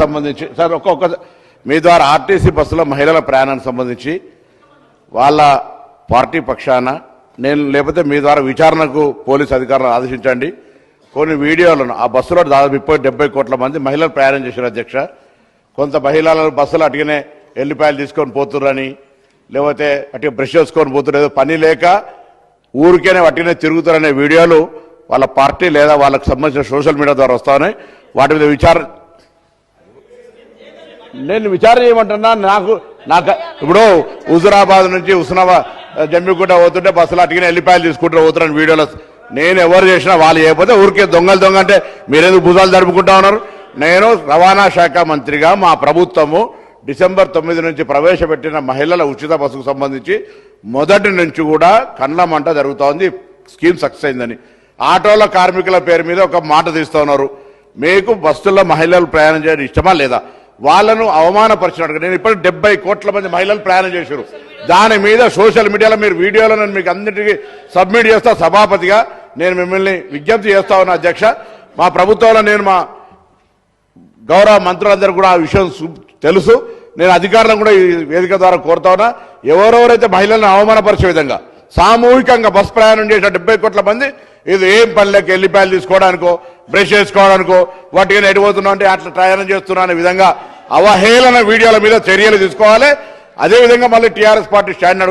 సంబంధించి సార్ ఒక్కొక్క మీ ద్వారా ఆర్టీసీ బస్సులో మహిళల ప్రయాణానికి సంబంధించి వాళ్ళ పార్టీ పక్షాన నేను లేకపోతే మీ ద్వారా విచారణకు పోలీసు అధికారులను ఆదేశించండి. కొన్ని వీడియోలను ఆ బస్సులో దాదాపు 70 కోట్ల మంది మహిళలు ప్రయాణం చేశారు అధ్యక్ష. కొంత మహిళలు బస్సులు అటుగానే ఎల్లిపాయలు తీసుకొని పోతుర్రని లేకపోతే అటు బ్రష్ చేసుకొని పోతున్నారు, పని లేక ఊరికేనే అటుగానే తిరుగుతారనే వీడియోలు వాళ్ళ పార్టీ లేదా వాళ్ళకు సంబంధించిన సోషల్ మీడియా ద్వారా వస్తాయని వాటి మీద నేను విచారణ చేయమంటున్నా. నాకు ఇప్పుడు హుజురాబాద్ నుంచి జమ్మిగుట్ట పోతుంటే బస్సులు అటుగానే ఎల్లిపాయలు తీసుకుంటూ పోతున్నాను వీడియోలో. నేను ఎవరు చేసినా వాళ్ళు చేయకపోతే ఊరికే దొంగ అంటే మీరెందుకు భుజాలు జరుపుకుంటా ఉన్నారు? నేను రవాణా శాఖ మంత్రిగా మా ప్రభుత్వము డిసెంబర్ 9 నుంచి ప్రవేశపెట్టిన మహిళల ఉచిత బస్సుకు సంబంధించి మొదటి నుంచి కూడా కండ్ల మంట జరుగుతోంది. స్కీమ్ సక్సెస్ అయిందని ఆటోల కార్మికుల పేరు మీద ఒక మాట తీస్తూ ఉన్నారు. మీకు బస్సుల్లో మహిళలు ప్రయాణం చేయడం ఇష్టమా లేదా? వాళ్ళను అవమానపరిచినట్టుగా నేను ఇప్పటికి 70 కోట్ల మంది మహిళలు ప్రయాణం చేశారు. దాని మీద సోషల్ మీడియాలో మీరు వీడియోలో నేను మీకు అందరికీ సబ్మిట్ చేస్తా. సభాపతిగా నేను మిమ్మల్ని విజ్ఞప్తి చేస్తా ఉన్నా అధ్యక్ష. మా ప్రభుత్వంలో నేను మా గౌరవ మంత్రులందరూ కూడా ఆ విషయం తెలుసు. నేను అధికారులను కూడా ఈ వేదిక ద్వారా కోరుతా ఉన్నా, ఎవరెవరైతే మహిళలను అవమానపరిచే విధంగా సామూహికంగా బస్ ప్రయాణం చేసిన 70 కోట్ల మంది ఇది ఏం పనిలోకి ఎల్లిపాయలు తీసుకోవడానికో బ్రష్ చేసుకోవడానికో వాటికి ఎడిపోతున్నా అంటే అట్లా ప్రయాణం చేస్తున్నా అనే విధంగా అవహేళన వీడియోల మీద చర్యలు తీసుకోవాలి. అదేవిధంగా మళ్ళీ టీఆర్ఎస్ పార్టీ స్టాండ్